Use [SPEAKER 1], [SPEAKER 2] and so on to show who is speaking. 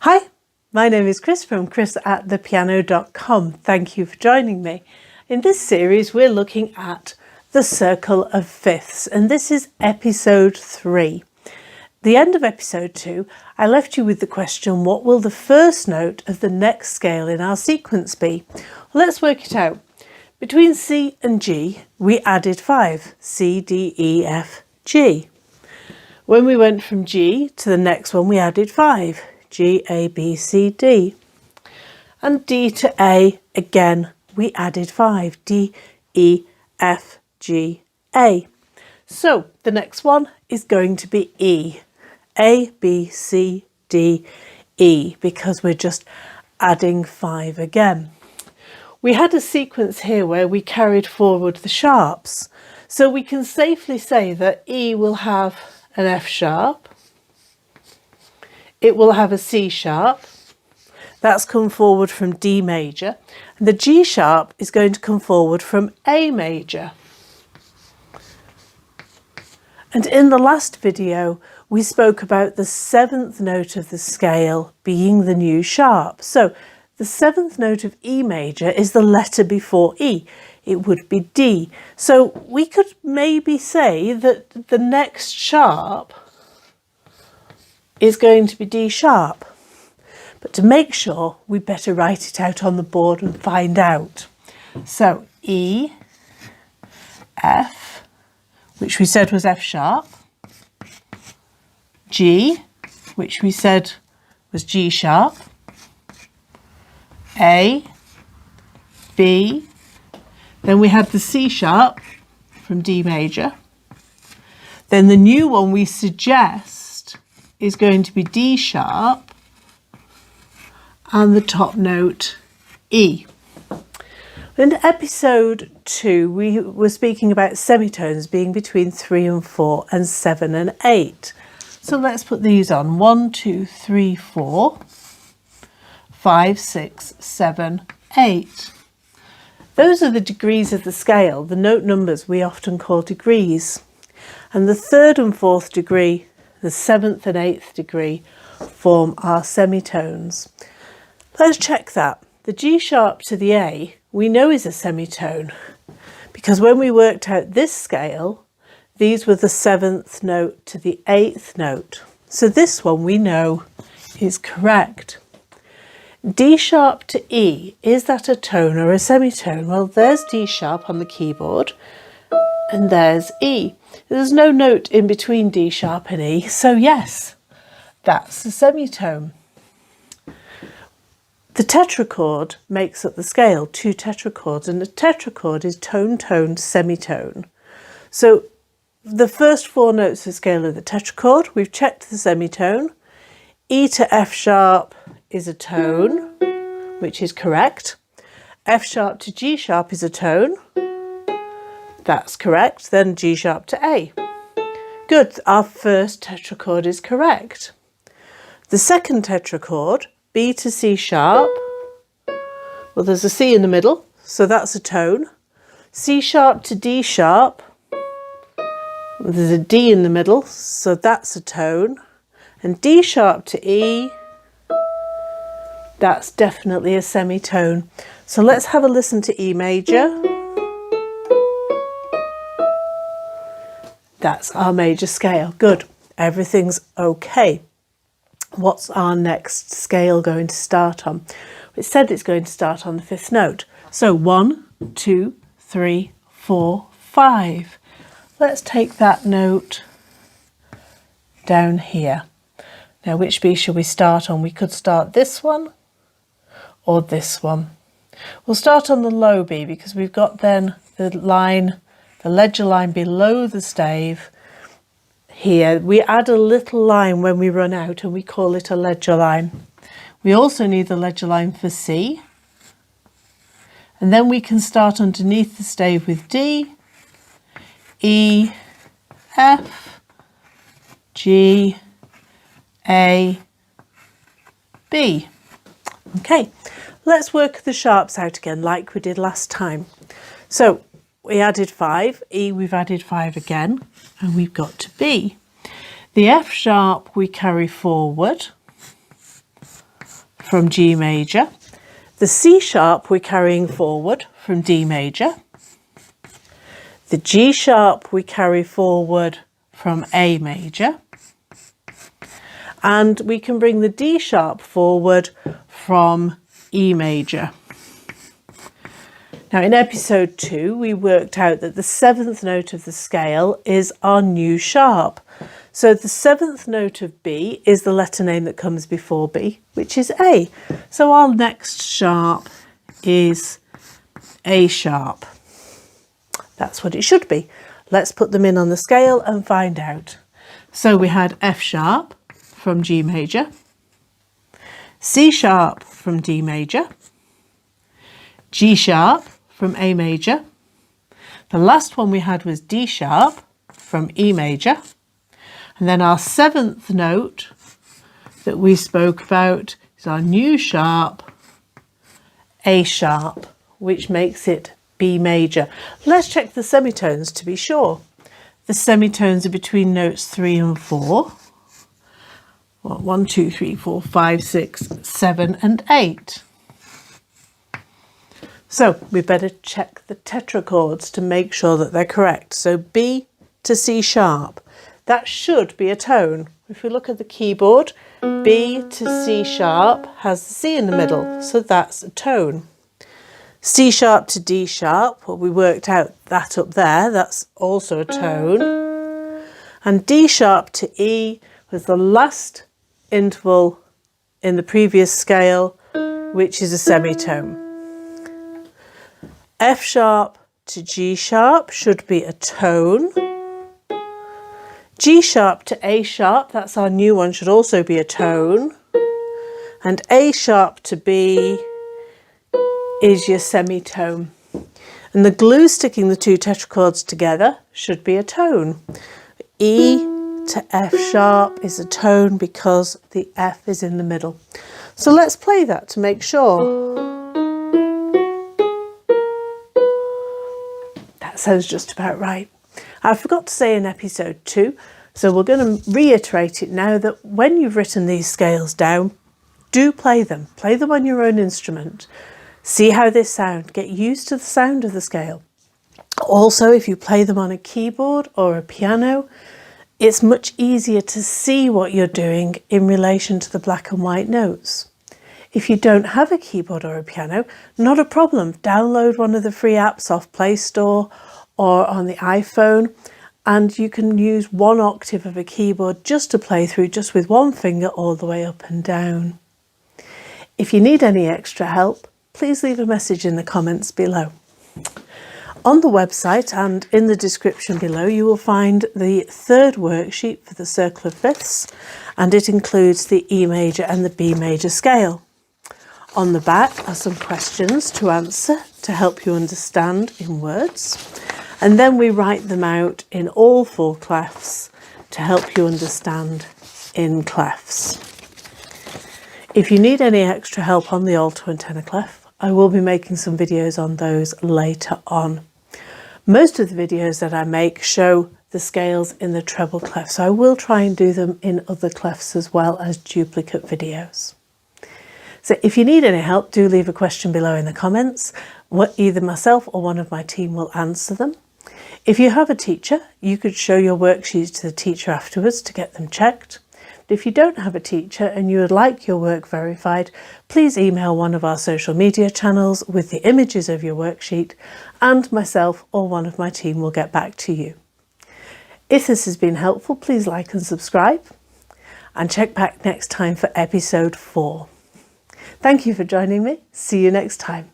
[SPEAKER 1] Hi, my name is Chris from chris@thepiano.com. Thank you for joining me. In this series we're looking at the circle of fifths, and this is episode 3. The end of episode 2 I left you with the question, what will the first note of the next scale in our sequence be? Well, let's work it out. Between C and G we added 5, C, D, E, F, G. When we went from G to the next one we added 5, G, A, B, C, D. And D to A, again, we added 5, D, E, F, G, A. So the next one is going to be E, A, B, C, D, E, because we're just adding 5 again. We had a sequence here where we carried forward the sharps. So we can safely say that E will have an F sharp. It will have a C sharp, that's come forward from D major, and the G sharp is going to come forward from A major. And in the last video we spoke about the 7th note of the scale being the new sharp. So the 7th note of E major is the letter before E, it would be D. So we could maybe say that the next sharp is going to be D sharp. But to make sure, we better write it out on the board and find out. So E, F, which we said was F sharp, G, which we said was G sharp, A, B, then we have the C sharp from D major. Then the new one we suggest is going to be D sharp and the top note E. In episode 2 we were speaking about semitones being between 3 and 4 and 7 and 8. So let's put these on. 1, 2, 3, 4, 5, 6, 7, 8. Those are the degrees of the scale, the note numbers we often call degrees. And the 3rd and 4th degree, the 7th and 8th degree form our semitones. Let's check that. The G sharp to the A we know is a semitone because when we worked out this scale, these were the 7th note to the 8th note. So this one we know is correct. D sharp to E, is that a tone or a semitone? Well, there's D sharp on the keyboard and there's E. There's no note in between D sharp and E, so yes, that's a semitone. The tetrachord makes up the scale, 2 tetrachords, and a tetrachord is tone, tone, semitone. So the first 4 notes of the scale of the tetrachord, we've checked the semitone. E to F sharp is a tone, which is correct. F sharp to G sharp is a tone. That's correct. Then G sharp to A. Good, our first tetrachord is correct. The second tetrachord, B to C sharp, well, there's a C in the middle, so that's a tone. C sharp to D sharp, there's a D in the middle, so that's a tone. And D sharp to E, that's definitely a semitone. So let's have a listen to E major. That's our major scale. Good. Everything's okay. What's our next scale going to start on? It said it's going to start on the 5th note. So 1, 2, 3, 4, 5. Let's take that note down here. Now, which B shall we start on? We could start this one or this one. We'll start on the low B because we've got then the line, the ledger line below the stave. Here we add a little line when we run out and we call it a ledger line. We also need the ledger line for C, and then we can start underneath the stave with D, E, F, G, A, B. Okay, let's work the sharps out again like we did last time. So we added 5, E we've added 5 again, and we've got to B. The F sharp we carry forward, from G major. The C sharp we're carrying forward from D major. The G sharp we carry forward from A major. And we can bring the D sharp forward from E major. Now in episode 2 we worked out that the 7th note of the scale is our new sharp. So the 7th note of B is the letter name that comes before B, which is A. So our next sharp is A sharp. That's what it should be. Let's put them in on the scale and find out. So we had F sharp from G major, C sharp from D major, G sharp from A major. The last one we had was D sharp from E major. And then our 7th note that we spoke about is our new sharp, A sharp, which makes it B major. Let's check the semitones to be sure. The semitones are between notes 3 and 4. Well, 1, 2, 3, 4, 5, 6, 7 and 8. So we better check the tetrachords to make sure that they're correct. So B to C sharp. That should be a tone. If we look at the keyboard, B to C sharp has the C in the middle, so that's a tone. C sharp to D sharp, well, we worked out that up there, that's also a tone. And D sharp to E was the last interval in the previous scale, which is a semitone. F sharp to G sharp should be a tone. G sharp to A sharp, that's our new one, should also be a tone. And A sharp to B is your semitone. And the glue sticking the two tetrachords together should be a tone. E to F sharp is a tone because the F is in the middle. So let's play that to make sure. That sounds just about right. I forgot to say in episode 2, so we're going to reiterate it now, that when you've written these scales down, do play them. Play them on your own instrument. See how they sound. Get used to the sound of the scale. Also, if you play them on a keyboard or a piano, it's much easier to see what you're doing in relation to the black and white notes. If you don't have a keyboard or a piano, not a problem. Download one of the free apps off Play Store or on the iPhone, and you can use 1 octave of a keyboard just to play through, just with one finger all the way up and down. If you need any extra help, please leave a message in the comments below. On the website and in the description below, you will find the 3rd worksheet for the circle of fifths, and it includes the E major and the B major scale. On the back are some questions to answer to help you understand in words, and then we write them out in all 4 clefs to help you understand in clefs. If you need any extra help on the alto and tenor clef, I will be making some videos on those later on. Most of the videos that I make show the scales in the treble clef, so I will try and do them in other clefs as well as duplicate videos. So if you need any help, do leave a question below in the comments. Either myself or one of my team will answer them. If you have a teacher, you could show your worksheets to the teacher afterwards to get them checked. But if you don't have a teacher and you would like your work verified, please email one of our social media channels with the images of your worksheet, and myself or one of my team will get back to you. If this has been helpful, please like and subscribe, and check back next time for episode 4. Thank you for joining me. See you next time.